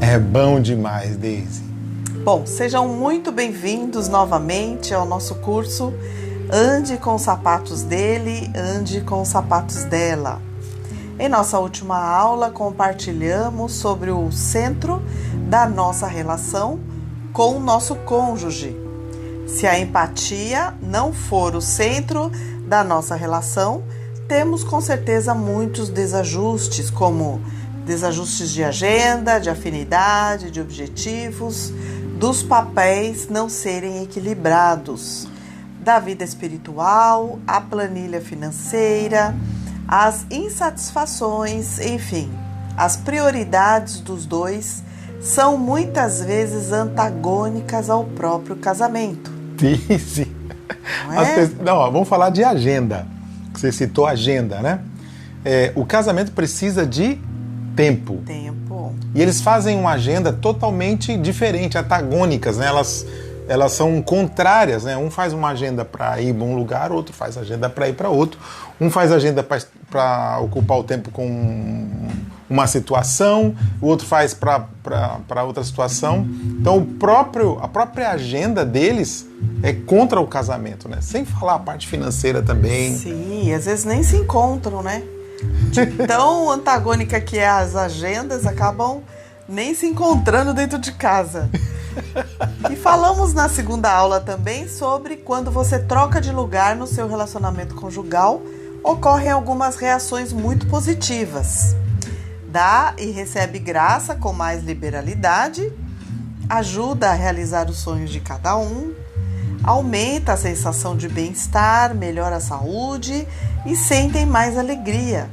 É bom demais, Deise. Bom, sejam muito bem-vindos novamente ao nosso curso Ande com os sapatos dele, ande com os sapatos dela. Em nossa última aula, compartilhamos sobre o centro da nossa relação com o nosso cônjuge. Se a empatia não for o centro da nossa relação, temos com certeza muitos desajustes, como desajustes de agenda, de afinidade, de objetivos, dos papéis não serem equilibrados, da vida espiritual, a planilha financeira, as insatisfações, enfim, as prioridades dos dois são muitas vezes antagônicas ao próprio casamento. Disse. Não é? Não, vamos falar de agenda. Você citou agenda, né? O casamento precisa de tempo. E eles fazem uma agenda totalmente diferente, antagônicas, né? Elas são contrárias, né? Um faz uma agenda para ir para um lugar, outro faz agenda para ir para outro. Um faz agenda para ocupar o tempo com uma situação, o outro faz para outra situação. Então a própria agenda deles é contra o casamento, né? Sem falar a parte financeira também. Sim, às vezes nem se encontram, né? De tão antagônica que é as agendas, acabam nem se encontrando dentro de casa. E falamos na segunda aula também sobre quando você troca de lugar no seu relacionamento conjugal, ocorrem algumas reações muito positivas. Dá e recebe graça com mais liberalidade, ajuda a realizar os sonhos de cada um, aumenta a sensação de bem-estar, melhora a saúde e sentem mais alegria.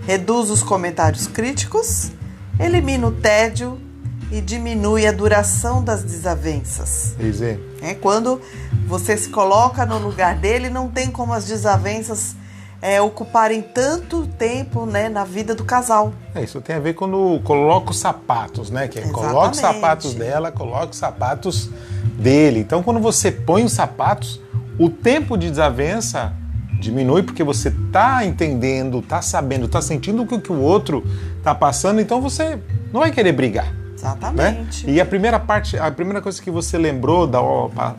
Reduz os comentários críticos, elimina o tédio e diminui a duração das desavenças. Quando você se coloca no lugar dele, não tem como as desavenças ocuparem tanto tempo, né, na vida do casal. Isso tem a ver quando coloca os sapatos, né? Que coloca os sapatos dela, coloca os sapatos dele. Então, quando você põe os sapatos, o tempo de desavença diminui, porque você está entendendo, está sabendo, está sentindo o que o outro está passando, então você não vai querer brigar. Exatamente. Né? E a primeira coisa que você lembrou da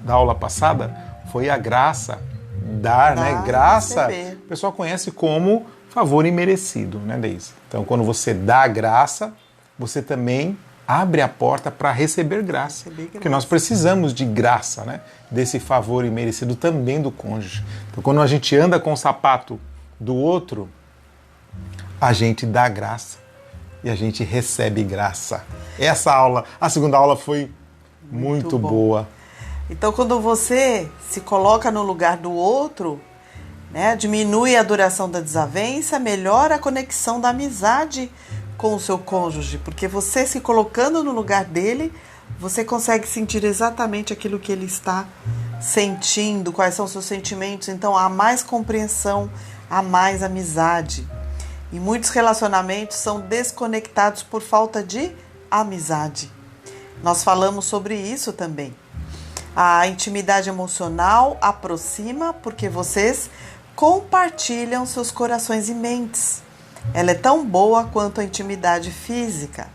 aula passada foi a graça. Dar, né? Graça, o pessoal conhece como favor imerecido, né, Deise? Então, quando você dá graça, você também abre a porta para receber graça. Porque nós precisamos de graça, né? Desse favor imerecido também do cônjuge. Então, quando a gente anda com o sapato do outro, a gente dá graça e a gente recebe graça. Essa aula, a segunda aula foi muito boa. Então, quando você se coloca no lugar do outro, né, diminui a duração da desavença, melhora a conexão da amizade com o seu cônjuge, porque você se colocando no lugar dele, você consegue sentir exatamente aquilo que ele está sentindo, quais são os seus sentimentos. Então, há mais compreensão, há mais amizade. E muitos relacionamentos são desconectados por falta de amizade. Nós falamos sobre isso também. A intimidade emocional aproxima porque vocês compartilham seus corações e mentes. Ela é tão boa quanto a intimidade física.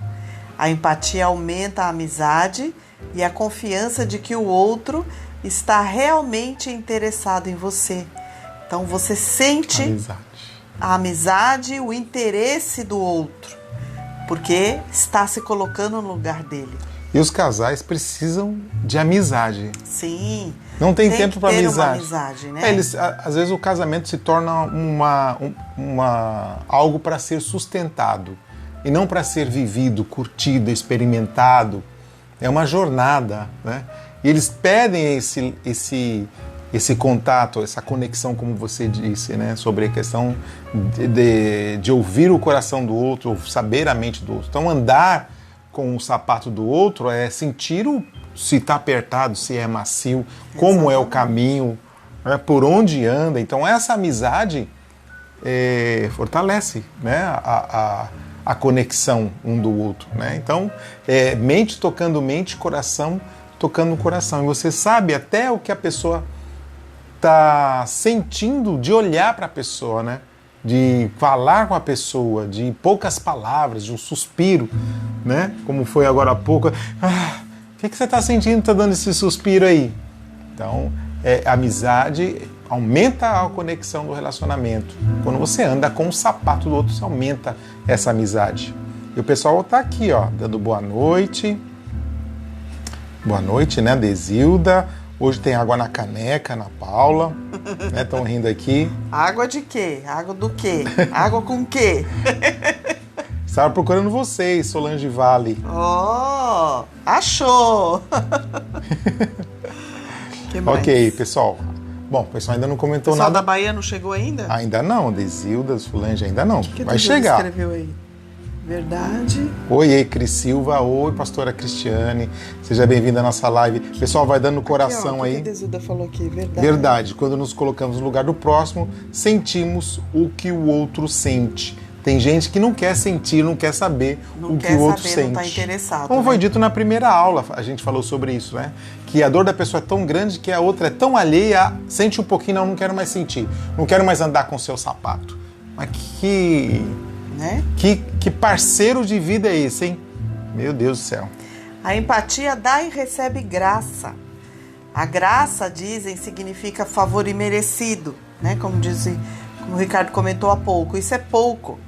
A empatia aumenta a amizade e a confiança de que o outro está realmente interessado em você. Então você sente a amizade, o interesse do outro, porque está se colocando no lugar dele. E os casais precisam de amizade. Sim. Não tem tempo para amizade. Uma amizade, né? Às vezes o casamento se torna algo para ser sustentado e não para ser vivido, curtido, experimentado. É uma jornada, né? E eles pedem esse contato, essa conexão, como você disse, né? Sobre a questão de ouvir o coração do outro, saber a mente do outro. Então, andar com o sapato do outro é sentir se está apertado, se é macio, como é o caminho, né, por onde anda. Então essa amizade fortalece, né, a conexão um do outro. Né? Então mente tocando mente, coração tocando coração. E você sabe até o que a pessoa está sentindo de olhar para a pessoa, né? de falar com a pessoa, de poucas palavras, de um suspiro, né? Como foi agora há pouco. O que você está sentindo, está dando esse suspiro aí? Então, a amizade aumenta a conexão do relacionamento. Quando você anda com o sapato do outro, você aumenta essa amizade. E o pessoal está aqui, ó, dando boa noite. Boa noite, né, Desilda? Hoje tem água na caneca, Ana Paula. Estão rindo aqui. Água de quê? Água do quê? Água com quê? Estava procurando vocês, Solange Vale. Oh, achou! Que mais? Ok, pessoal. Bom, o pessoal ainda não comentou nada. O pessoal nada. da Bahia não chegou ainda? Ainda não, Desilda, Solange ainda não. Que vai chegar. Escreveu aí? Verdade. Oi, Cris Silva. Oi, pastora Cristiane. Seja bem-vinda à nossa live. O pessoal vai dando no coração aqui, ó, aí. O que a Desilda falou aqui? Verdade. Verdade. Quando nos colocamos no lugar do próximo, sentimos o que o outro sente. Tem gente que não quer sentir, não quer saber o que o outro sente. Não está interessado. Como foi dito na primeira aula, a gente falou sobre isso, né? Que a dor da pessoa é tão grande que a outra é tão alheia, sente um pouquinho, não quero mais sentir. Não quero mais andar com o seu sapato. Mas que parceiro de vida é esse, hein? Meu Deus do céu. A empatia dá e recebe graça. A graça, dizem, significa favor imerecido, né? Como o Ricardo comentou há pouco. Isso é pouco.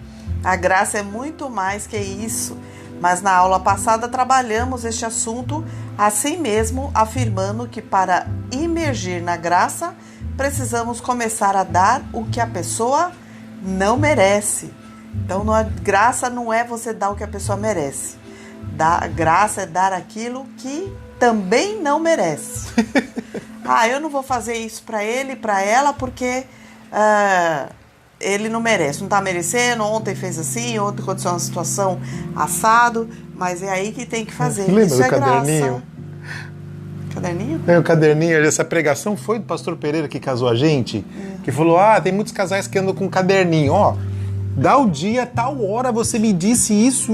A graça é muito mais que isso. Mas na aula passada trabalhamos este assunto assim mesmo, afirmando que para imergir na graça, precisamos começar a dar o que a pessoa não merece. Então, graça não é você dar o que a pessoa merece. Graça é dar aquilo que também não merece. Eu não vou fazer isso para ele, para ela, porque ele não merece, não está merecendo. Ontem fez assim, ontem aconteceu uma situação assado, mas é aí que tem que fazer. Lembra isso do é caderninho? Graça. Caderninho? O caderninho, essa pregação foi do pastor Pereira que casou a gente, que falou, tem muitos casais que andam com um caderninho, dá o dia, tal hora, você me disse isso,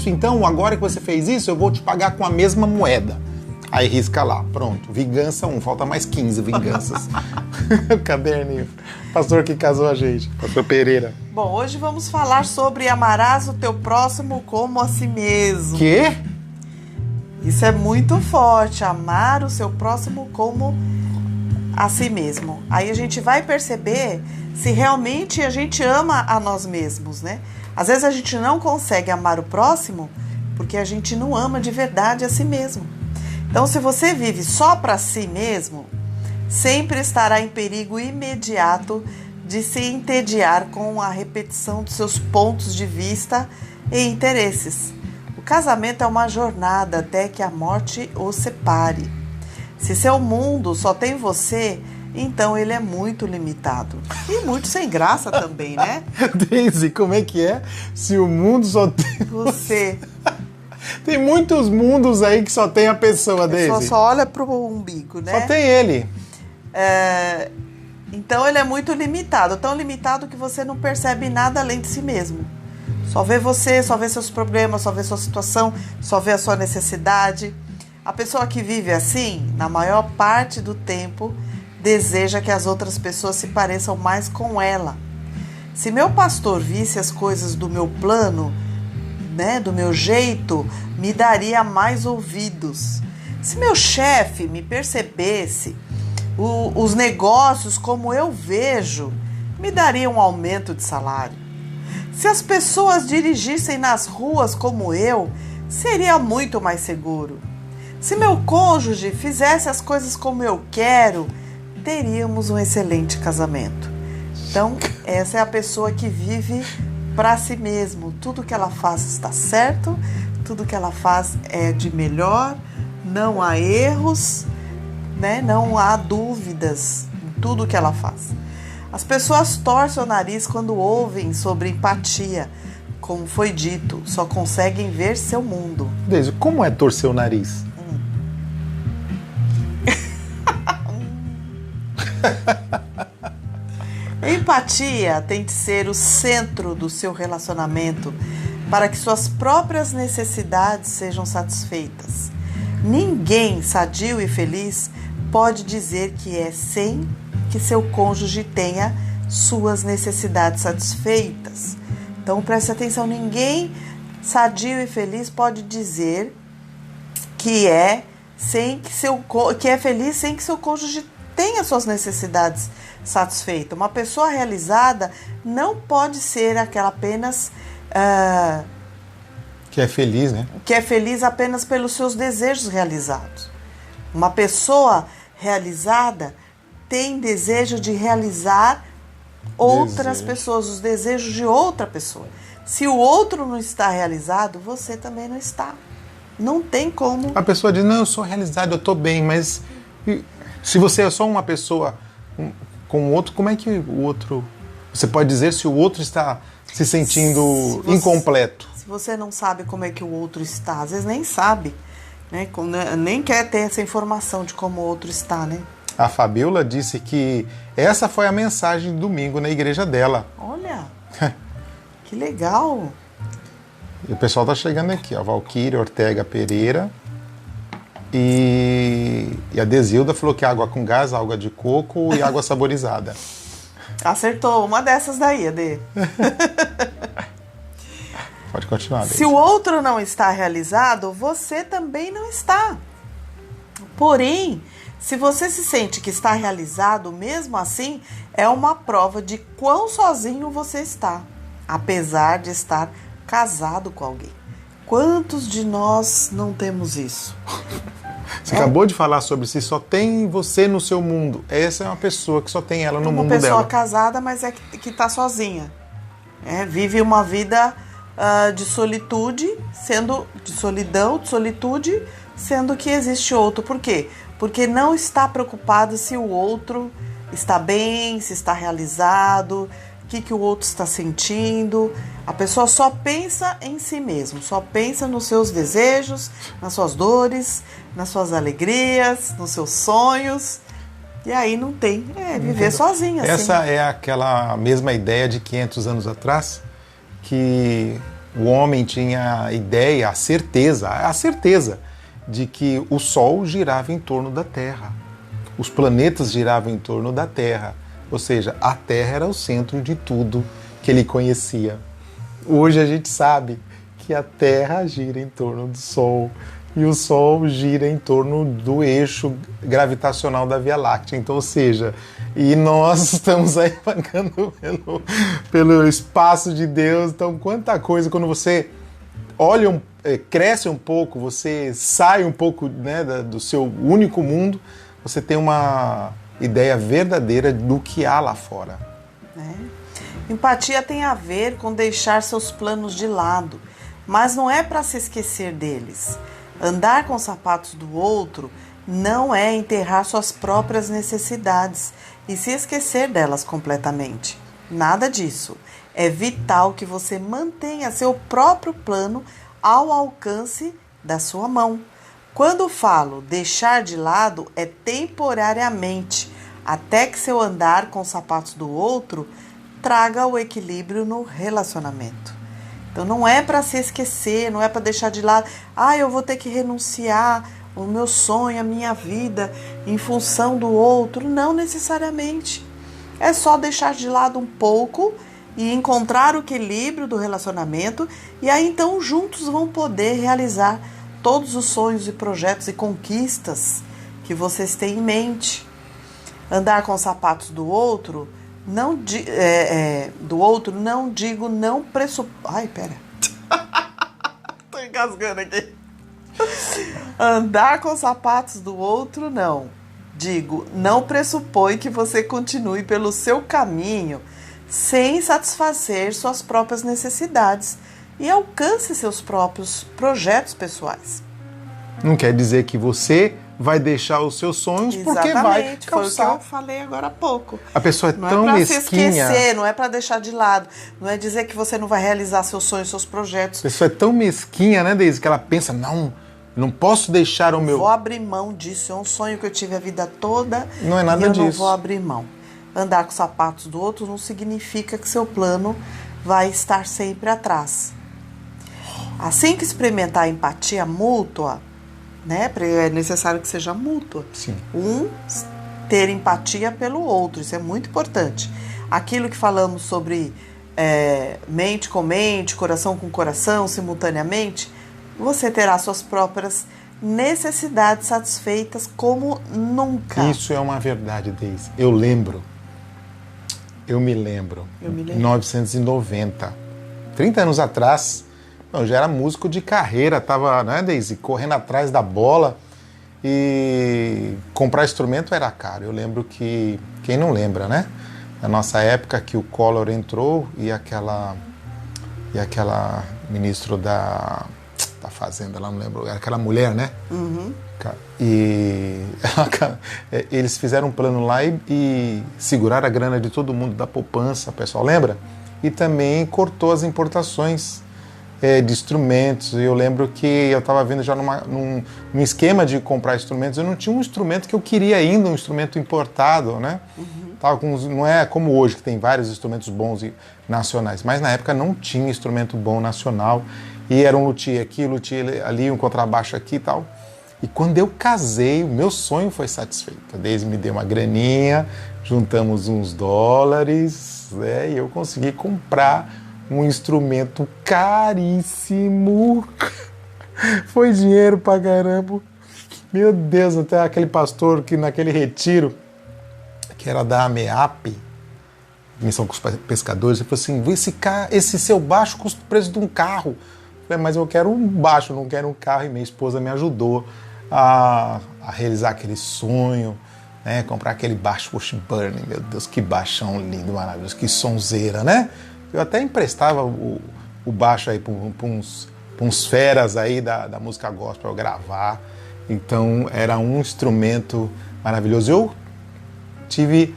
então agora que você fez isso, eu vou te pagar com a mesma moeda. Aí risca lá, pronto, vingança 1, falta mais 15 vinganças. O caderninho, pastor que casou a gente, pastor Pereira. Bom, hoje vamos falar sobre amarás o teu próximo como a si mesmo. Quê? Isso é muito forte, amar o seu próximo como a si mesmo. Aí a gente vai perceber se realmente a gente ama a nós mesmos, né? Às vezes a gente não consegue amar o próximo porque a gente não ama de verdade a si mesmo. Então, se você vive só para si mesmo, sempre estará em perigo imediato de se entediar com a repetição dos seus pontos de vista e interesses. O casamento é uma jornada até que a morte o separe. Se seu mundo só tem você, então ele é muito limitado. E muito sem graça também, né? Daisy, como é que é? Se o mundo só tem você. Tem muitos mundos aí que só tem a pessoa, Daisy. Só olha pro umbigo, né? Só tem ele. Então ele é muito limitado. Tão limitado que você não percebe nada além de si mesmo. Só vê você, só vê seus problemas, só vê sua situação, só vê a sua necessidade. A pessoa que vive assim, na maior parte do tempo, deseja que as outras pessoas se pareçam mais com ela. Se meu pastor visse as coisas do meu plano, né, do meu jeito, me daria mais ouvidos. Se meu chefe me percebesse os negócios como eu vejo, me daria um aumento de salário. Se as pessoas dirigissem nas ruas como eu, seria muito mais seguro. Se meu cônjuge fizesse as coisas como eu quero, teríamos um excelente casamento. Então, essa é a pessoa que vive para si mesmo. Tudo que ela faz está certo, tudo que ela faz é de melhor, não há erros, né? Não há dúvidas em tudo que ela faz. As pessoas torcem o nariz quando ouvem sobre empatia. Como foi dito, só conseguem ver seu mundo. Deise, como é torcer o nariz? Empatia tem de ser o centro do seu relacionamento para que suas próprias necessidades sejam satisfeitas. Ninguém sadio e feliz pode dizer que é sem que seu cônjuge tenha suas necessidades satisfeitas. Então preste atenção, ninguém sadio e feliz pode dizer que é feliz sem que seu cônjuge tenha suas necessidades satisfeitas. Uma pessoa realizada não pode ser aquela apenas que é feliz, né? Que é feliz apenas pelos seus desejos realizados. Uma pessoa realizada tem desejo de realizar outras pessoas, os desejos de outra pessoa. Se o outro não está realizado, você também não está. Não tem como. A pessoa diz, não, eu sou realizado, eu estou bem, mas se você é só uma pessoa com o outro, como é que o outro... Você pode dizer se o outro está se sentindo incompleto. Se você não sabe como é que o outro está, às vezes nem sabe, né? Nem quer ter essa informação de como o outro está, né? A Fabiola disse que essa foi a mensagem de domingo na igreja dela. Olha, que legal. E o pessoal tá chegando aqui, ó. Valquíria Ortega Pereira. E a Desilda falou que água com gás, água de coco e água saborizada. Acertou uma dessas daí, Adê. Pode continuar, Deise. Se o outro não está realizado, você também não está. Porém, se você se sente que está realizado, mesmo assim, é uma prova de quão sozinho você está, apesar de estar casado com alguém. Quantos de nós não temos isso? Você acabou de falar sobre se só tem você no seu mundo. Essa é uma pessoa que só tem ela no mundo dela. Uma pessoa casada, mas que está sozinha. Vive uma vida de solitude, de solitude, sendo que existe outro. Por quê? Porque não está preocupado se o outro está bem, se está realizado, o que o outro está sentindo. A pessoa só pensa em si mesmo, só pensa nos seus desejos, nas suas dores, nas suas alegrias, nos seus sonhos. E aí não tem, viver sozinha. Essa assim. É aquela mesma ideia de 500 anos atrás, que o homem tinha a ideia, a certeza de que o Sol girava em torno da Terra. Os planetas giravam em torno da Terra. Ou seja, a Terra era o centro de tudo que ele conhecia. Hoje a gente sabe que a Terra gira em torno do Sol e o Sol gira em torno do eixo gravitacional da Via Láctea. Então, ou seja, e nós estamos aí pagando pelo espaço de Deus. Então, quanta coisa, quando você olha, cresce um pouco, você sai um pouco, né, do seu único mundo, você tem uma ideia verdadeira do que há lá fora. Empatia tem a ver com deixar seus planos de lado, mas não é para se esquecer deles. Andar com os sapatos do outro não é enterrar suas próprias necessidades e se esquecer delas completamente. Nada disso. É vital que você mantenha seu próprio plano ao alcance da sua mão. Quando falo deixar de lado, é temporariamente, até que seu andar com os sapatos do outro traga o equilíbrio no relacionamento. Então não é para se esquecer, não é para deixar de lado. Eu vou ter que renunciar o meu sonho, a minha vida em função do outro. Não necessariamente. É só deixar de lado um pouco e encontrar o equilíbrio do relacionamento, e aí então juntos vão poder realizar todos os sonhos e projetos e conquistas que vocês têm em mente. Andar com os sapatos do outro não digo não pressupõe. Ai, pera. Tô engasgando aqui. Andar com os sapatos do outro não pressupõe que você continue pelo seu caminho sem satisfazer suas próprias necessidades e alcance seus próprios projetos pessoais. Não quer dizer que você vai deixar os seus sonhos. Exatamente, porque vai causar. Foi o que eu falei agora há pouco. A pessoa é não tão mesquinha. Não é para se esquecer, não é para deixar de lado, não é dizer que você não vai realizar seus sonhos, seus projetos. A pessoa é tão mesquinha, né, Deise, que ela pensa, não posso deixar o meu... Vou abrir mão disso, é um sonho que eu tive a vida toda. Não é nada disso. Eu não vou abrir mão. Andar com os sapatos do outro não significa que seu plano vai estar sempre atrás. Assim que experimentar a empatia mútua, né, é necessário que seja mútua. Sim. Ter empatia pelo outro, isso é muito importante. aquilo que falamos sobre mente com mente, coração com coração, simultaneamente, você terá suas próprias necessidades satisfeitas como nunca. Isso é uma verdade, Deise. Eu me lembro. 1990, 30 anos atrás, eu já era músico de carreira, estava, né, Deise, correndo atrás da bola, e comprar instrumento era caro. Eu lembro que, quem não lembra, né? Na nossa época que o Collor entrou e aquela ministro da Fazenda, lá não lembro, aquela mulher, né? Uhum. E eles fizeram um plano lá e seguraram a grana de todo mundo da poupança, pessoal, lembra? E também cortou as importações de instrumentos. Eu lembro que eu estava vendo já num esquema de comprar instrumentos, eu não tinha um instrumento que eu queria ainda, um instrumento importado, né? Uhum. Não é como hoje, que tem vários instrumentos bons e nacionais, mas na época não tinha instrumento bom nacional, e era um luthier aqui, luthier ali, um contrabaixo aqui e tal. E quando eu casei, o meu sonho foi satisfeito. A Deise me deu uma graninha, juntamos uns dólares, né, e eu consegui comprar um instrumento caríssimo. Foi dinheiro pra caramba. Meu Deus, até aquele pastor que naquele retiro, que era da AMEAP, Missão com os Pescadores, ele falou assim, esse seu baixo custa o preço de um carro. Eu falei, mas eu quero um baixo, não quero um carro. E minha esposa me ajudou a realizar aquele sonho, né? Comprar aquele baixo Washburn. Meu Deus, que baixão lindo, maravilhoso, que sonzeira, né? Eu até emprestava o baixo aí para uns feras aí da música gospel para eu gravar. Então era um instrumento maravilhoso. Eu tive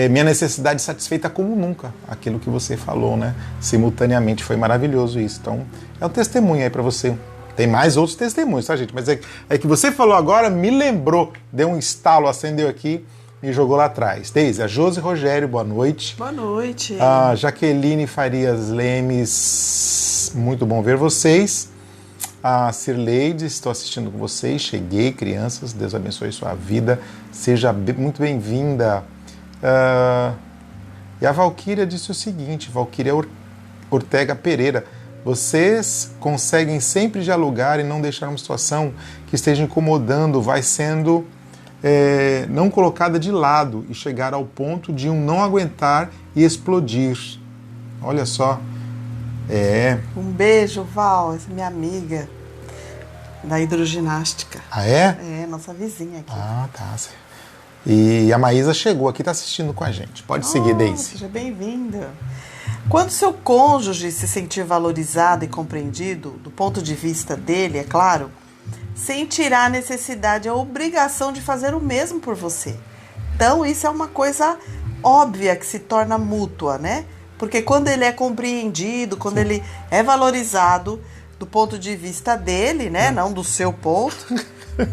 minha necessidade satisfeita como nunca, aquilo que você falou, né? Simultaneamente, foi maravilhoso isso. Então é um testemunho aí para você. Tem mais outros testemunhos, tá, gente? Mas é que você falou agora, me lembrou, deu um estalo, acendeu aqui e jogou lá atrás. Deise, a Josi Rogério, boa noite. Boa noite. A Jaqueline Farias Lemes, muito bom ver vocês. A Cirleide, estou assistindo com vocês. Cheguei, crianças, Deus abençoe sua vida. Seja muito bem-vinda. E a Valquíria disse o seguinte, Valquíria Ortega Pereira, vocês conseguem sempre dialogar e não deixar uma situação que esteja incomodando, vai sendo não colocada de lado e chegar ao ponto de um não aguentar e explodir. Olha só. Um beijo, Val, essa é minha amiga da hidroginástica. Ah, é? É, nossa vizinha aqui. Ah, tá. E a Maísa chegou aqui, está assistindo com a gente. Pode seguir, Deise. Seja bem-vinda. Quando seu cônjuge se sentir valorizado e compreendido, do ponto de vista dele, é claro, sentirá a necessidade, a obrigação de fazer o mesmo por você. Então, isso é uma coisa óbvia que se torna mútua, né? Porque quando ele é compreendido, quando ele é valorizado do ponto de vista dele, né? Não do seu ponto,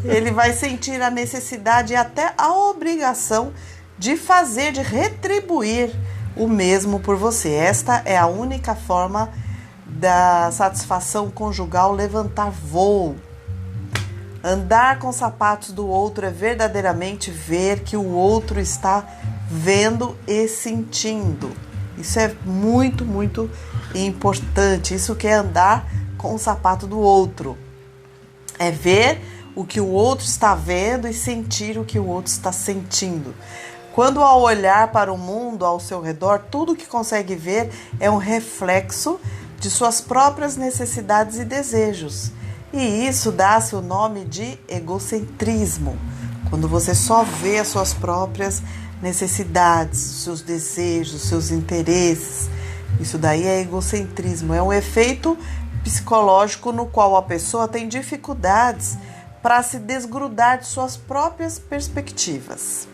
ele vai sentir a necessidade e até a obrigação de fazer, de retribuir o mesmo por você. Esta é a única forma da satisfação conjugal levantar voo. Andar com os sapatos do outro é verdadeiramente ver que o outro está vendo e sentindo. Isso é muito, muito importante. Isso que é andar com o sapato do outro. É ver o que o outro está vendo e sentir o que o outro está sentindo. Quando ao olhar para o mundo ao seu redor, tudo que consegue ver é um reflexo de suas próprias necessidades e desejos. E isso dá-se o nome de egocentrismo. Quando você só vê as suas próprias necessidades, os seus desejos, os seus interesses. Isso daí é egocentrismo. É um efeito psicológico no qual a pessoa tem dificuldades para se desgrudar de suas próprias perspectivas.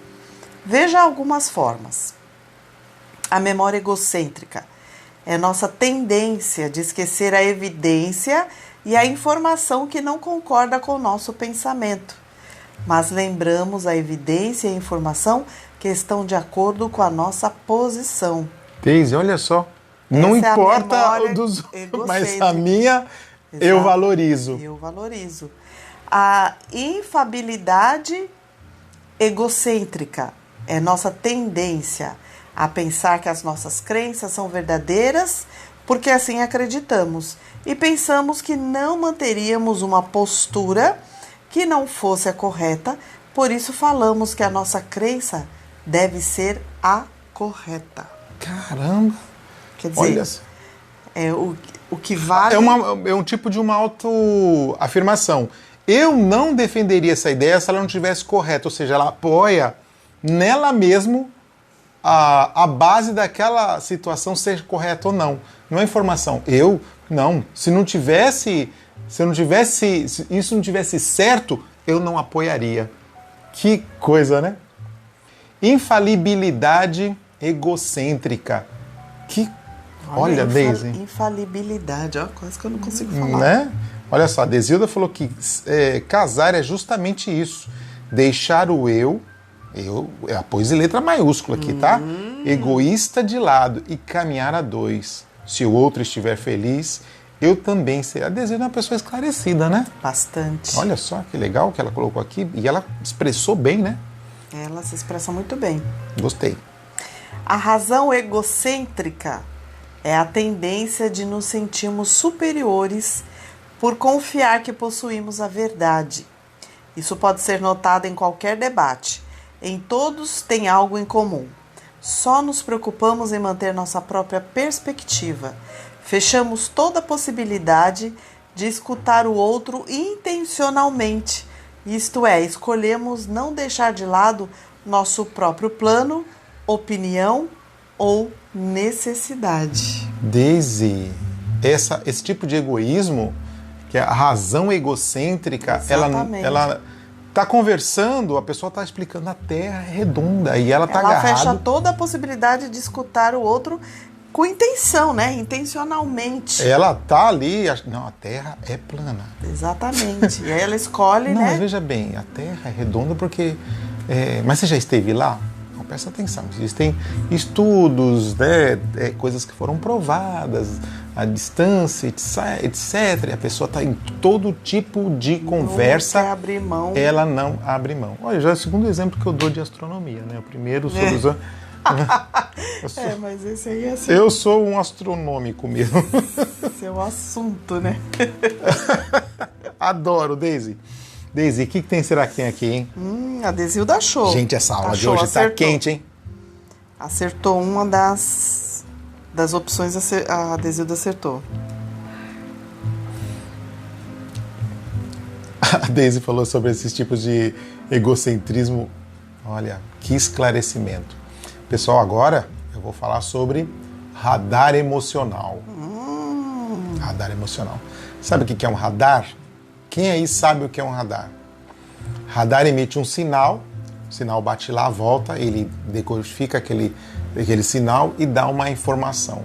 Veja algumas formas. A memória egocêntrica é nossa tendência de esquecer a evidência e a informação que não concorda com o nosso pensamento. Mas lembramos a evidência e a informação que estão de acordo com a nossa posição. Deise, olha só. Não importa o dos outros, mas a minha eu valorizo. Eu valorizo. A infabilidade egocêntrica é nossa tendência a pensar que as nossas crenças são verdadeiras porque assim acreditamos e pensamos que não manteríamos uma postura que não fosse a correta, por isso falamos que a nossa crença deve ser a correta. Caramba! Quer dizer, o que vale... É um tipo de uma autoafirmação. Eu não defenderia essa ideia se ela não estivesse correta, ou seja, ela apoia nela mesmo a base daquela situação ser correta ou não. Não é informação. Se isso não tivesse certo, eu não apoiaria. Que coisa, né? Infalibilidade egocêntrica. Olha, Deise. Infalibilidade, ó, quase que eu não consigo falar. Né? Olha só, a Desilda falou que casar é justamente isso. Deixar o eu pôs em letra maiúscula aqui, tá? Egoísta de lado e caminhar a dois. Se o outro estiver feliz, eu também serei. A Desilda é uma pessoa esclarecida, né? Bastante. Olha só que legal que ela colocou aqui. E ela expressou bem, né? Ela se expressa muito bem. Gostei. A razão egocêntrica é a tendência de nos sentirmos superiores por confiar que possuímos a verdade. Isso pode ser notado em qualquer debate. Em todos tem algo em comum. Só nos preocupamos em manter nossa própria perspectiva. Fechamos toda a possibilidade de escutar o outro intencionalmente. Isto é, escolhemos não deixar de lado nosso próprio plano, opinião ou necessidade. Deise, esse tipo de egoísmo, que é a razão egocêntrica, ela tá conversando, a pessoa tá explicando a Terra é redonda e ela tá agarrada. Ela fecha toda a possibilidade de escutar o outro com intenção, né? Intencionalmente. Ela tá ali, não, a Terra é plana. Exatamente. E aí ela escolhe, não, né? Mas veja bem, a Terra é redonda porque... mas você já esteve lá? Não, presta atenção. Existem estudos, né, coisas que foram provadas, a distância, etc. E a pessoa está em todo tipo de conversa. Não quer abrir mão. Ela não abre mão. Olha, já é o segundo exemplo que eu dou de astronomia, né? O primeiro sobre os... mas esse aí é assim. Eu sou um astronômico mesmo. Seu assunto, né? Adoro, Deise. Deise, o que tem será que tem aqui, hein? A Desilda achou. Gente, essa aula de hoje acertou. Tá quente, hein? Acertou uma das opções, a Desilda acertou. A Deise falou sobre esses tipos de egocentrismo. Olha, que esclarecimento. Pessoal, agora eu vou falar sobre radar emocional. Radar emocional. Sabe o que é um radar? Quem aí sabe o que é um radar? Radar emite um sinal, o sinal bate lá, volta, ele decodifica aquele sinal e dá uma informação.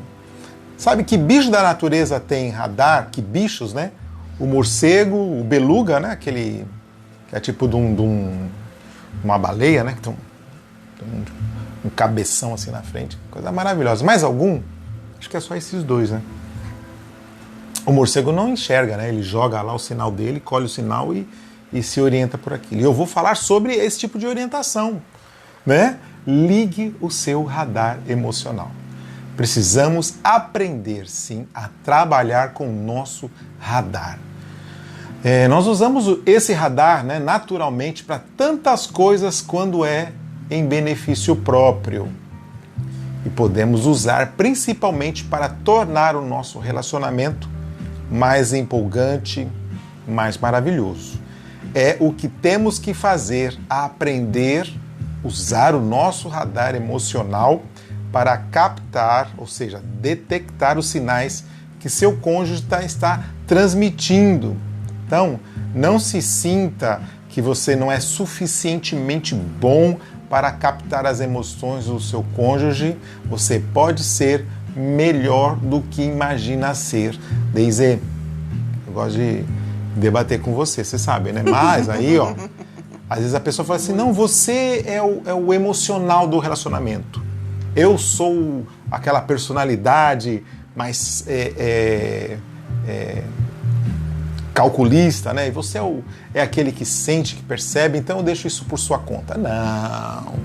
Sabe que bicho da natureza tem radar? Que bichos, né? O morcego, o beluga, né? Aquele que é tipo de uma baleia, né? Que tem um cabeção assim na frente. Coisa maravilhosa. Mais algum? Acho que é só esses dois, né? O morcego não enxerga, né? Ele joga lá o sinal dele, colhe o sinal e se orienta por aquilo. E eu vou falar sobre esse tipo de orientação, né? Ligue o seu radar emocional. Precisamos aprender, sim, a trabalhar com o nosso radar. Nós usamos esse radar, né, naturalmente para tantas coisas quando é em benefício próprio. E podemos usar principalmente para tornar o nosso relacionamento mais empolgante, mais maravilhoso. É o que temos que fazer, aprender, usar o nosso radar emocional para captar, ou seja, detectar os sinais que seu cônjuge está transmitindo. Então, não se sinta que você não é suficientemente bom para captar as emoções do seu cônjuge. Você pode ser melhor do que imagina ser. Deise, eu gosto de debater com você, você sabe, né? Mas aí, ó, às vezes a pessoa fala assim, não, você é o emocional do relacionamento. Eu sou aquela personalidade mais calculista, né? E você é aquele que sente, que percebe, então eu deixo isso por sua conta. Não.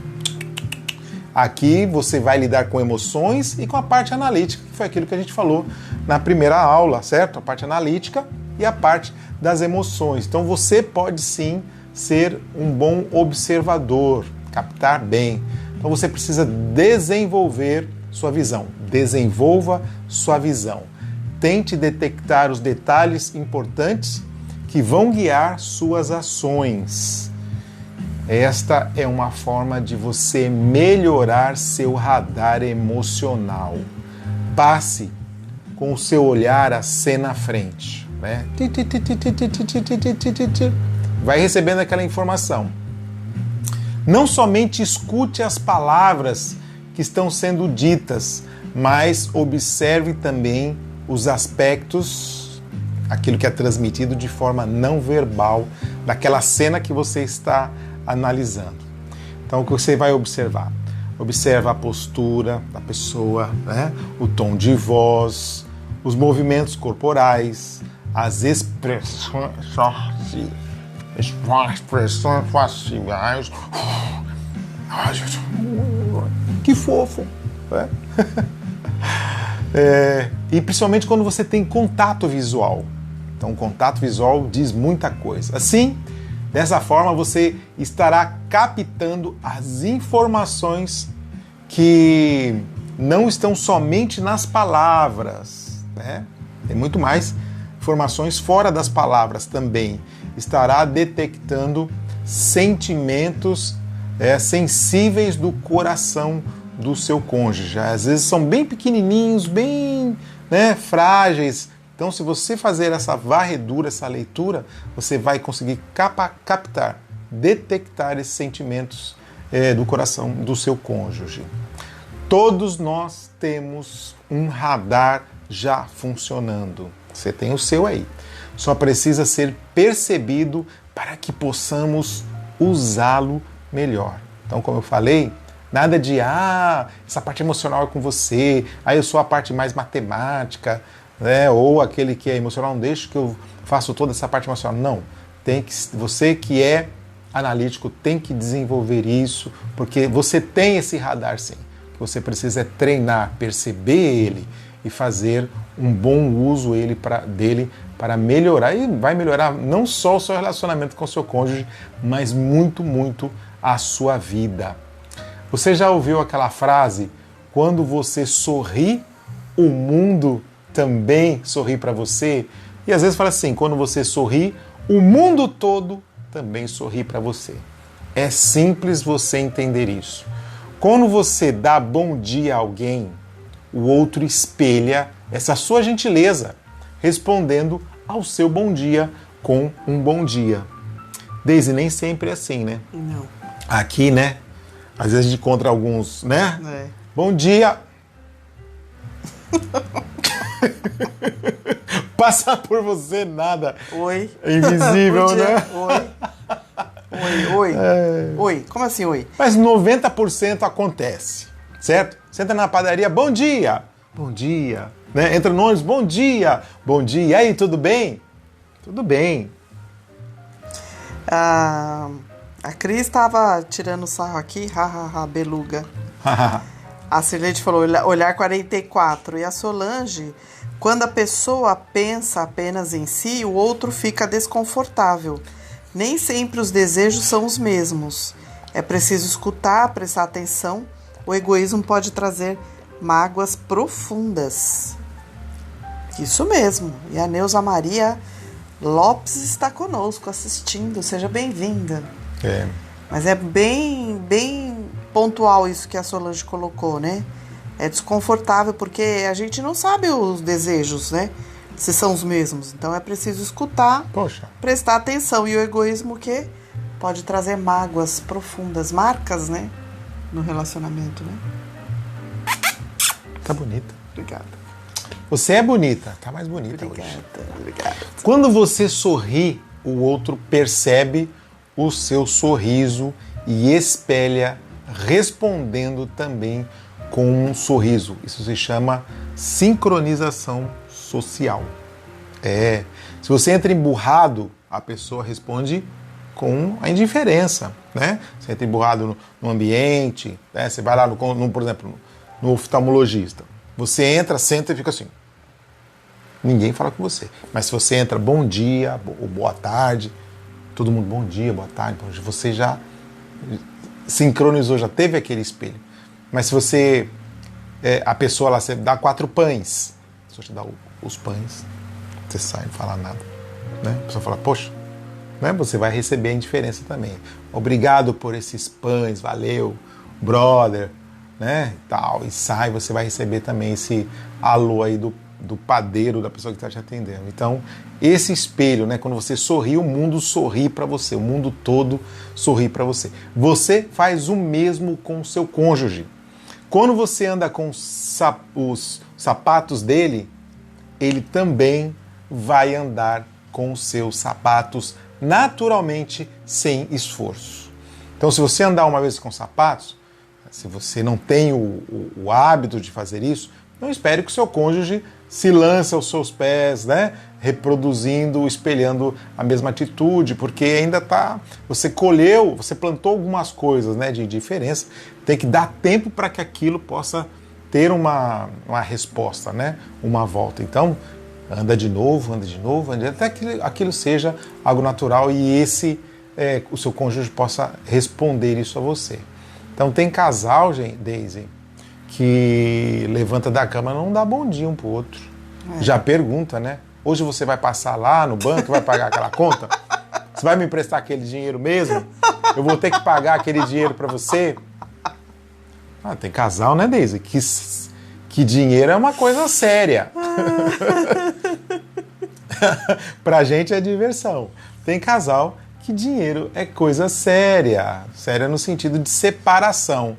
Aqui você vai lidar com emoções e com a parte analítica, que foi aquilo que a gente falou na primeira aula, certo? A parte analítica e a parte das emoções. Então você pode sim ser um bom observador, captar bem. Então você precisa desenvolver sua visão. Desenvolva sua visão. Tente detectar os detalhes importantes que vão guiar suas ações. Esta é uma forma de você melhorar seu radar emocional. Passe com o seu olhar a cena à frente, né? Vai recebendo aquela informação. Não somente escute as palavras que estão sendo ditas, mas observe também os aspectos, aquilo que é transmitido de forma não verbal, daquela cena que você está analisando. Então, o que você vai observar? Observa a postura da pessoa, né? O tom de voz, os movimentos corporais, as expressões faciais. Que fofo! Né? E principalmente quando você tem contato visual. Então, o contato visual diz muita coisa. Assim, dessa forma, você estará captando as informações que não estão somente nas palavras, né? Tem muito mais informações fora das palavras também. Estará detectando sentimentos sensíveis do coração do seu cônjuge. Às vezes são bem pequenininhos, bem frágeis. Então, se você fazer essa varredura, essa leitura, você vai conseguir captar, detectar esses sentimentos do coração do seu cônjuge. Todos nós temos um radar já funcionando. Você tem o seu aí. Só precisa ser percebido para que possamos usá-lo melhor. Então, como eu falei, nada de, essa parte emocional é com você, eu sou a parte mais matemática, né? Ou aquele que é emocional, não deixa que eu faço toda essa parte emocional. Não, você que é analítico tem que desenvolver isso, porque você tem esse radar sim. O que você precisa é treinar, perceber ele e fazer um bom uso dele para melhorar, e vai melhorar não só o seu relacionamento com o seu cônjuge, mas muito, muito a sua vida. Você já ouviu aquela frase, quando você sorri, o mundo também sorri para você? E às vezes fala assim, quando você sorri, o mundo todo também sorri para você. É simples você entender isso. Quando você dá bom dia a alguém, o outro espelha essa sua gentileza, respondendo ao seu bom dia com um bom dia. Deise, nem sempre é assim, né? Não. Aqui, né? Às vezes a gente encontra alguns, né? É. Bom dia! Passar por você nada. Oi. É invisível, né? Oi. Oi. Oi. Como assim, oi? Mas 90% acontece, certo? Você entra na padaria, bom dia! Bom dia! Né? Entra no ônibus, bom dia! Bom dia! E aí, tudo bem? Tudo bem. A Cris estava tirando sarro aqui, beluga. A Cirlete falou, olhar 44. E a Solange, quando a pessoa pensa apenas em si, o outro fica desconfortável. Nem sempre os desejos são os mesmos. É preciso escutar, prestar atenção. O egoísmo pode trazer mágoas profundas. Isso mesmo. E a Neuza Maria Lopes está conosco assistindo. Seja bem-vinda. Mas é bem pontual isso que a Solange colocou, né? É desconfortável porque a gente não sabe os desejos, né? Se são os mesmos. Então é preciso escutar, prestar atenção. E o egoísmo que pode trazer mágoas profundas, marcas, né? No relacionamento, né? Tá bonita. Obrigada. Você é bonita. Tá mais bonita hoje. Obrigada. Quando você sorri, o outro percebe o seu sorriso e espelha respondendo também com um sorriso. Isso se chama sincronização social. Se você entra emburrado, a pessoa responde com a indiferença, né? Você entra emburrado no ambiente, né? Você vai lá, por exemplo, no oftalmologista. Você entra, senta e fica assim. Ninguém fala com você. Mas se você entra bom dia ou boa tarde, todo mundo bom dia, boa tarde, você já sincronizou, já teve aquele espelho. Mas se você, a pessoa lá, você dá 4 pães, a pessoa te dá os pães, você sai, não fala nada, né? A pessoa fala, poxa, né? Você vai receber a indiferença também. Obrigado por esses pães, valeu, brother, né? Tal, e sai, você vai receber também esse alô aí do padeiro, da pessoa que está te atendendo. Então, esse espelho, né? Quando você sorri, o mundo sorri para você, o mundo todo sorri para você. Você faz o mesmo com o seu cônjuge. Quando você anda com os sapatos dele, ele também vai andar com os seus sapatos naturalmente, sem esforço. Então, se você andar uma vez com sapatos, se você não tem o hábito de fazer isso, não espere que o seu cônjuge se lance aos seus pés, né? Reproduzindo, espelhando a mesma atitude, porque ainda você colheu, você plantou algumas coisas, né, de diferença, tem que dar tempo para que aquilo possa ter uma resposta, né? Uma volta. Então, anda de novo, até que aquilo seja algo natural e o seu cônjuge possa responder isso a você. Então tem casal, Daisy, que levanta da cama e não dá bom dia um pro outro. Já pergunta, né? Hoje você vai passar lá no banco, vai pagar aquela conta? Você vai me emprestar aquele dinheiro mesmo? Eu vou ter que pagar aquele dinheiro para você? Tem casal, né, Daisy? Que dinheiro é uma coisa séria. Pra gente é diversão. Tem casal que dinheiro é coisa séria. Séria no sentido de separação.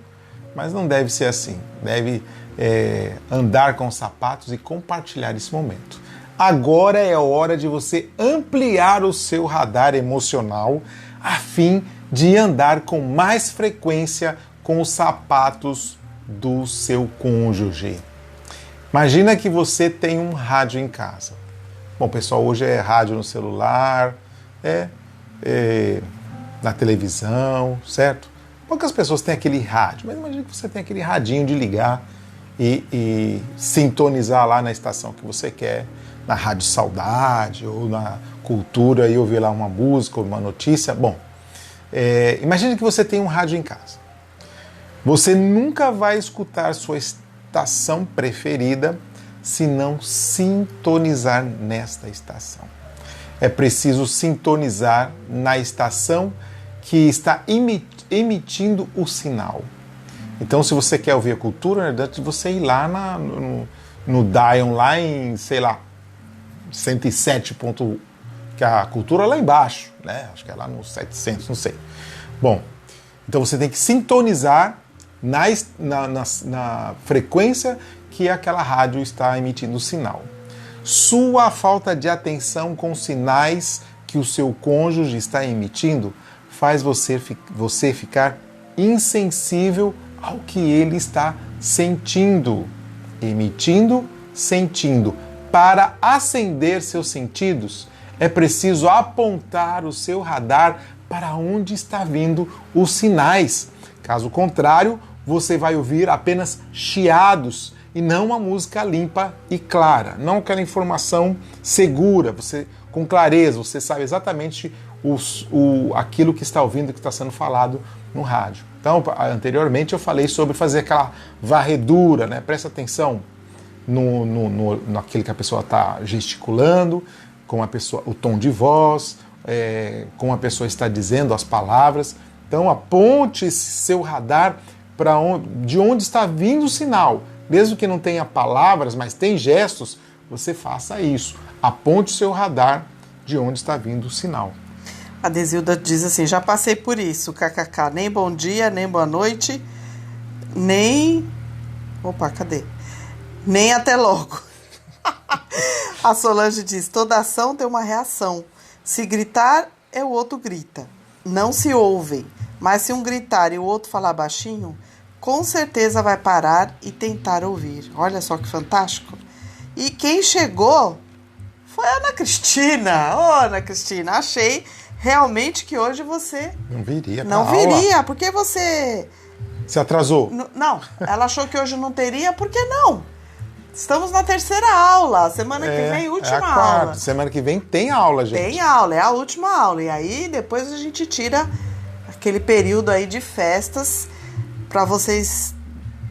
Mas não deve ser assim. Deve andar com os sapatos e compartilhar esse momento. Agora é hora de você ampliar o seu radar emocional a fim de andar com mais frequência com os sapatos do seu cônjuge. Imagina que você tem um rádio em casa. Bom, pessoal, hoje é rádio no celular, na televisão, certo? Poucas pessoas têm aquele rádio, mas imagina que você tem aquele radinho de ligar e sintonizar lá na estação que você quer, na Rádio Saudade ou na Cultura e ouvir lá uma música ou uma notícia. Bom, imagine que você tem um rádio em casa. Você nunca vai escutar sua estação preferida se não sintonizar nesta estação. É preciso sintonizar na estação que está emitindo o sinal. Então, se você quer ouvir a cultura, na verdade, você ir lá no Dion, lá em, sei lá, 107. Que a cultura é lá embaixo, né? Acho que é lá no 700, não sei. Bom, então você tem que sintonizar na frequência que aquela rádio está emitindo o sinal. Sua falta de atenção com os sinais que o seu cônjuge está emitindo faz você ficar insensível ao que ele está sentindo, emitindo, sentindo. Para acender seus sentidos, é preciso apontar o seu radar para onde está vindo os sinais. Caso contrário, você vai ouvir apenas chiados e não uma música limpa e clara. Não aquela informação segura, você com clareza, você sabe exatamente aquilo que está ouvindo, que está sendo falado no rádio. Então, anteriormente eu falei sobre fazer aquela varredura, né? Presta atenção naquilo que a pessoa está gesticulando, com a pessoa, o tom de voz, como a pessoa está dizendo as palavras. Então, aponte seu radar de onde está vindo o sinal. Mesmo que não tenha palavras, mas tem gestos, você faça isso. Aponte o seu radar de onde está vindo o sinal. A Desilda diz assim, já passei por isso, kkk, nem bom dia, nem boa noite, nem... Opa, cadê? Nem até logo. A Solange diz, toda ação tem uma reação. Se gritar, o outro grita. Não se ouvem, mas se um gritar e o outro falar baixinho, com certeza vai parar e tentar ouvir. Olha só que fantástico. E quem chegou foi a Ana Cristina. Ô, Ana Cristina, achei realmente que hoje você não viria. Não viria, porque você... Se atrasou. Não, ela achou que hoje não teria, por que não? Estamos na terceira aula, semana que vem, última aula. Semana que vem tem aula, gente. Tem aula, é a última aula. E aí depois a gente tira aquele período aí de festas para vocês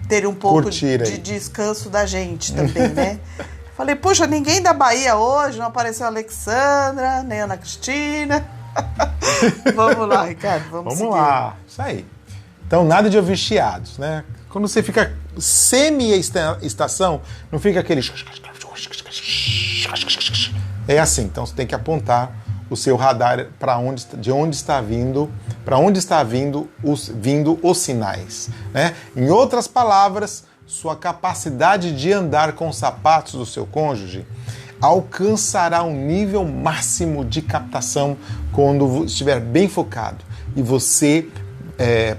terem um pouco de descanso da gente também, né? Falei, puxa, ninguém da Bahia hoje, não apareceu a Alexandra, nem a Ana Cristina. Vamos lá, Ricardo, vamos lá, isso aí. Então, nada de ouvir chiados, né? Quando você fica semi-estação, não fica aquele... É assim, então você tem que apontar o seu radar de onde está vindo, para onde está vindo os sinais, né? Em outras palavras, sua capacidade de andar com os sapatos do seu cônjuge alcançará um nível máximo de captação quando estiver bem focado. E você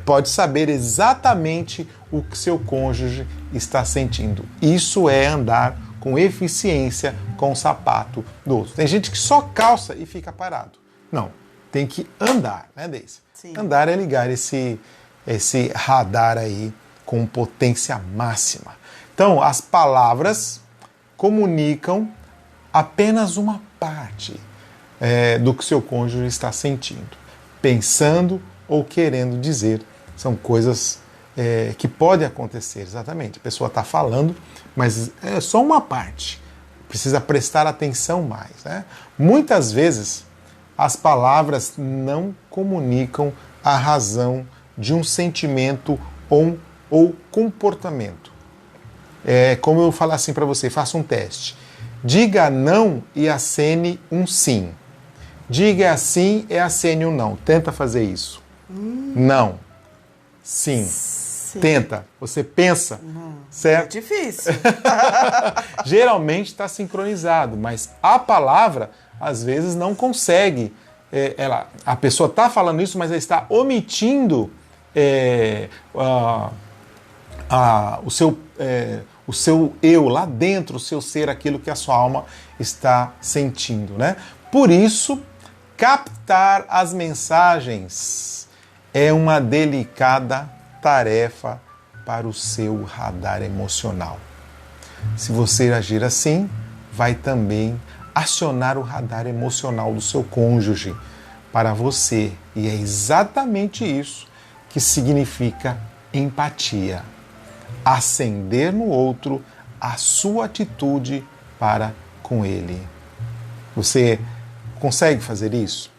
pode saber exatamente o que seu cônjuge está sentindo. Isso é andar com eficiência com o sapato do outro. Tem gente que só calça e fica parado. Não, tem que andar, né, Deise? Sim. Andar é ligar esse radar aí com potência máxima. Então, as palavras comunicam apenas uma parte do que seu cônjuge está sentindo, pensando ou querendo dizer. São coisas que podem acontecer, exatamente. A pessoa está falando, mas é só uma parte. Precisa prestar atenção mais, né? Muitas vezes, as palavras não comunicam a razão de um sentimento ou comportamento. Como eu falar assim para você, faça um teste. Diga não e acene um sim. Diga sim e acene um não. Tenta fazer isso. Não. Sim. Tenta. Você pensa. Certo? É difícil. Geralmente está sincronizado, mas a palavra, às vezes, não consegue. A pessoa está falando isso, mas ela está omitindo o seu eu lá dentro, o seu ser, aquilo que a sua alma está sentindo, né? Por isso, captar as mensagens é uma delicada tarefa para o seu radar emocional. Se você agir assim, vai também acionar o radar emocional do seu cônjuge para você. E é exatamente isso que significa empatia. Acender no outro a sua atitude para com ele. Você consegue fazer isso?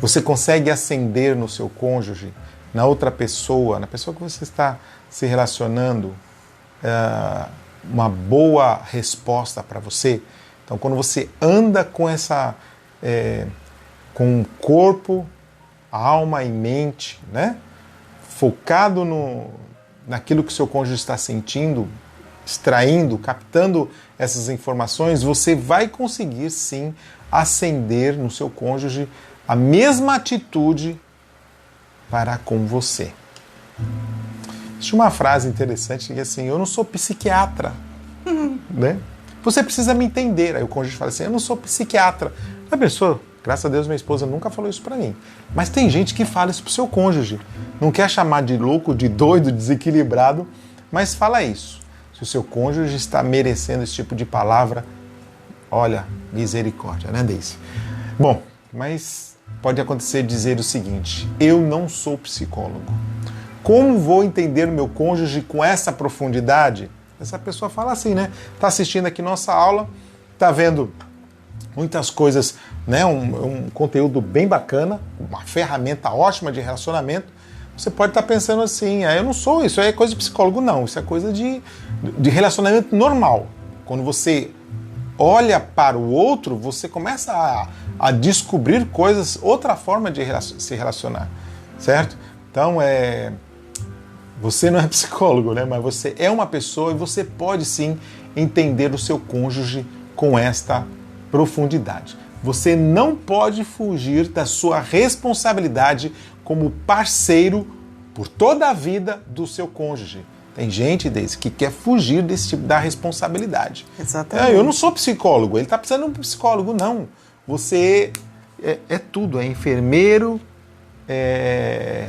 Você consegue acender no seu cônjuge, na outra pessoa, na pessoa que você está se relacionando, uma boa resposta para você? Então, quando você anda com com o corpo, a alma e mente, né, focado naquilo que o seu cônjuge está sentindo, extraindo, captando essas informações, você vai conseguir sim acender no seu cônjuge a mesma atitude para com você. Existe uma frase interessante que é assim: eu não sou psiquiatra, né? Você precisa me entender. Aí o cônjuge fala assim: eu não sou psiquiatra. A pessoa, graças a Deus, minha esposa nunca falou isso para mim. Mas tem gente que fala isso pro seu cônjuge. Não quer chamar de louco, de doido, desequilibrado, mas fala isso. Se o seu cônjuge está merecendo esse tipo de palavra, olha, misericórdia, né, Deise? Bom, mas pode acontecer dizer o seguinte: eu não sou psicólogo. Como vou entender o meu cônjuge com essa profundidade? Essa pessoa fala assim, né? Está assistindo aqui nossa aula, está vendo muitas coisas, né? Um conteúdo bem bacana, uma ferramenta ótima de relacionamento. Você pode estar pensando assim: eu não sou, isso é coisa de psicólogo. Não, isso é coisa de relacionamento normal. Quando você olha para o outro, você começa a descobrir coisas, outra forma de se relacionar, certo? Então, você não é psicólogo, né? Mas você é uma pessoa e você pode sim entender o seu cônjuge com esta profundidade. Você não pode fugir da sua responsabilidade como parceiro por toda a vida do seu cônjuge. Tem gente, Deise, que quer fugir desse tipo da responsabilidade. Exatamente. Eu não sou psicólogo, ele está precisando de um psicólogo. Não. Você é tudo, é enfermeiro, é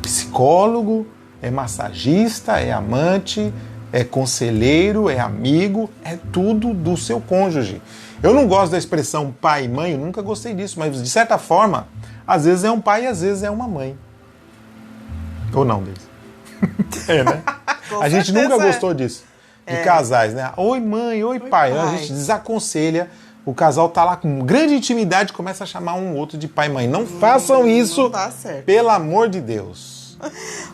psicólogo, é massagista, é amante, é conselheiro, é amigo, é tudo do seu cônjuge. Eu não gosto da expressão pai e mãe, eu nunca gostei disso, mas de certa forma, às vezes é um pai e às vezes é uma mãe. Ou não, Deise? É, né? A gente nunca gostou disso, de casais, né? Oi mãe, oi pai. A gente desaconselha, o casal tá lá com grande intimidade, começa a chamar um outro de pai e mãe. Não façam isso, não tá certo. Pelo amor de Deus.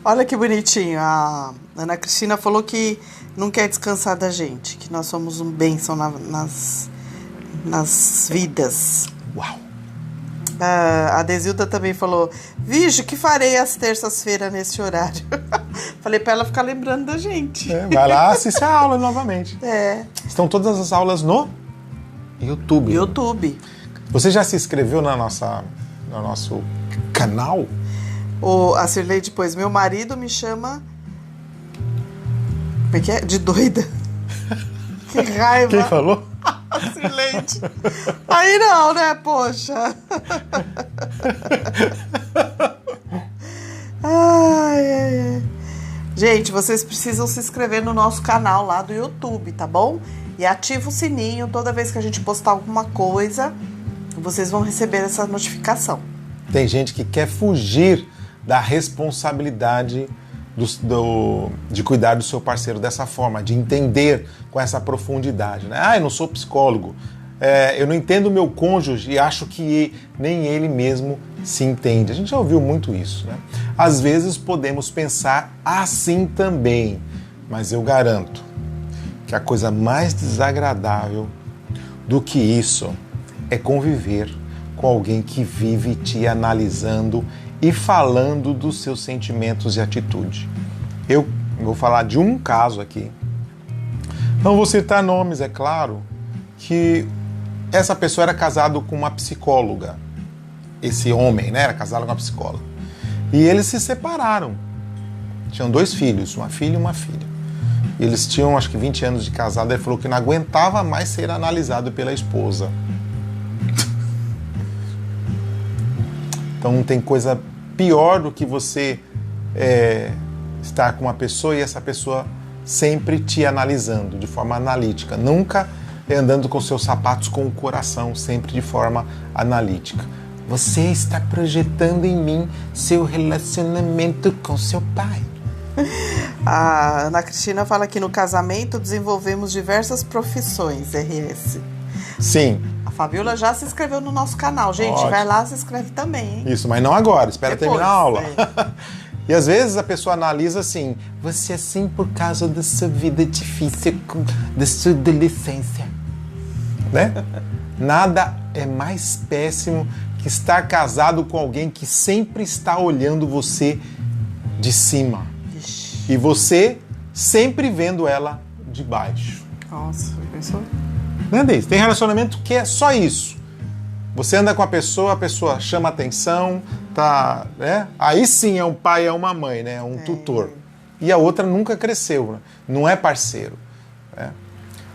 Olha que bonitinho, a Ana Cristina falou que não quer descansar da gente, que nós somos um bênção nas vidas. Uau! A Desilda também falou, Vige, que farei às terças-feiras nesse horário? Falei pra ela ficar lembrando da gente. Vai lá, assiste a aula novamente. Estão todas as aulas no YouTube. YouTube. Você já se inscreveu no nosso canal? A Cirlei depois, meu marido me chama... Como é que é? De doida. Que raiva. Quem falou? Silente. Aí não, né? Poxa. Ai. Gente, vocês precisam se inscrever no nosso canal lá do YouTube, tá bom? E ativa o sininho. Toda vez que a gente postar alguma coisa, vocês vão receber essa notificação. Tem gente que quer fugir da responsabilidade de cuidar do seu parceiro dessa forma, de entender com essa profundidade, né? Eu não sou psicólogo, eu não entendo o meu cônjuge e acho que nem ele mesmo se entende. A gente já ouviu muito isso, né? Às vezes podemos pensar assim também, mas eu garanto que a coisa mais desagradável do que isso é conviver com alguém que vive te analisando e falando dos seus sentimentos e atitude. Eu vou falar de um caso aqui. Não vou citar nomes, é claro, que essa pessoa era casado com uma psicóloga. Esse homem, né, era casado com uma psicóloga. E eles se separaram. Tinham 2 filhos, uma filha e uma filha. Eles tinham, acho que 20 anos de casado. Ele falou que não aguentava mais ser analisado pela esposa. Então tem coisa pior do que você estar com uma pessoa e essa pessoa sempre te analisando de forma analítica, nunca andando com seus sapatos com o coração, sempre de forma analítica. Você está projetando em mim seu relacionamento com seu pai. A Ana Cristina fala que no casamento desenvolvemos diversas profissões, RS. Sim. A Fabiola já se inscreveu no nosso canal. Gente, ótimo. Vai lá, se inscreve também, hein? Isso, mas não agora, espera depois, terminar a aula. E às vezes a pessoa analisa assim, você é assim por causa da sua vida difícil, da sua adolescência. Né? Nada é mais péssimo que estar casado com alguém que sempre está olhando você de cima. Ixi. E você sempre vendo ela de baixo. Nossa, pensou? Né, Deise? Tem relacionamento que é só isso. Você anda com a pessoa chama atenção, tá, né? Aí sim é um pai, é uma mãe, né? É um tutor. E a outra nunca cresceu, né? Não é parceiro. Né?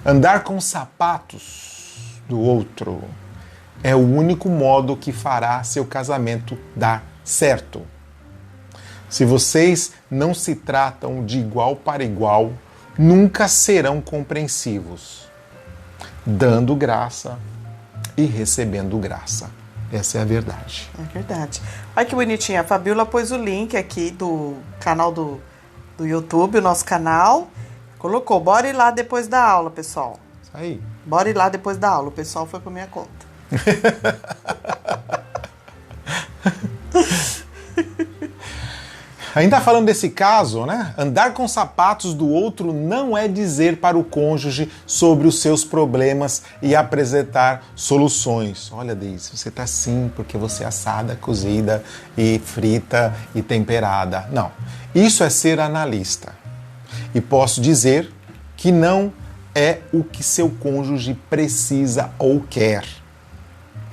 Andar com sapatos do outro é o único modo que fará seu casamento dar certo. Se vocês não se tratam de igual para igual, nunca serão compreensivos, dando graça e recebendo graça. Essa é a verdade. É verdade. Olha que bonitinha. A Fabiola pôs o link aqui do canal do YouTube, o nosso canal. Colocou, bora ir lá depois da aula, pessoal. Isso aí. Bora ir lá depois da aula. O pessoal foi por minha conta. Ainda falando desse caso, né? Andar com sapatos do outro não é dizer para o cônjuge sobre os seus problemas e apresentar soluções. Olha, Deise, você tá assim porque você é assada, cozida e frita e temperada. Não. Isso é ser analista. E posso dizer que não é o que seu cônjuge precisa ou quer.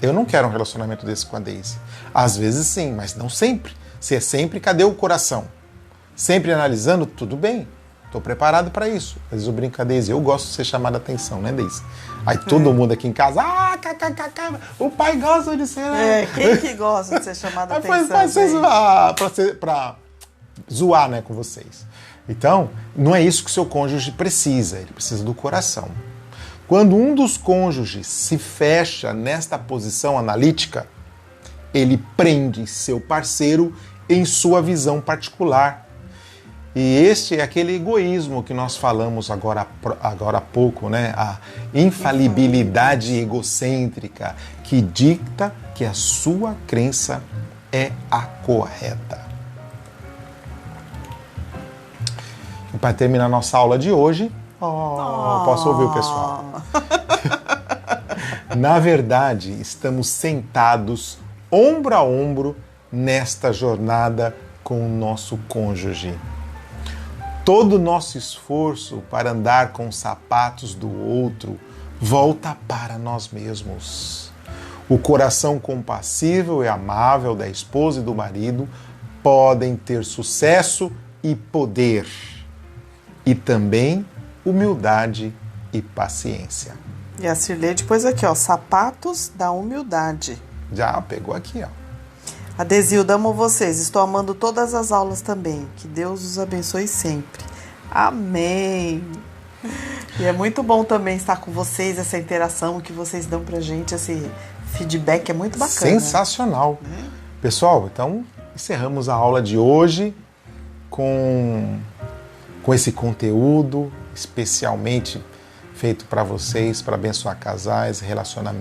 Eu não quero um relacionamento desse com a Deise. Às vezes sim, mas não sempre. Se é sempre, cadê o coração? Sempre analisando, tudo bem, Estou preparado para isso. Às vezes eu brinco com a Deise, eu gosto de ser chamada atenção, né, Deise? Aí todo mundo aqui em casa, o pai gosta de ser... Quem que gosta de ser chamada atenção? Para zoar, né, com vocês. Então, não é isso que o seu cônjuge precisa, ele precisa do coração. Quando um dos cônjuges se fecha nesta posição analítica, ele prende seu parceiro em sua visão particular. E este é aquele egoísmo que nós falamos agora há pouco, né? A infalibilidade egocêntrica que dicta que a sua crença é a correta. E para terminar nossa aula de hoje, posso ouvir o pessoal? Na verdade, estamos sentados ombro a ombro nesta jornada com o nosso cônjuge. Todo o nosso esforço para andar com os sapatos do outro volta para nós mesmos. O coração compassível e amável da esposa e do marido podem ter sucesso e poder, e também humildade e paciência. E a Cirlei depois aqui, sapatos da humildade. Já pegou aqui, A Desilda, amo vocês. Estou amando todas as aulas também. Que Deus os abençoe sempre. Amém. E é muito bom também estar com vocês, essa interação que vocês dão pra gente, esse feedback é muito bacana. Sensacional. Pessoal, então encerramos a aula de hoje com esse conteúdo especialmente feito para vocês, para abençoar casais e relacionamentos.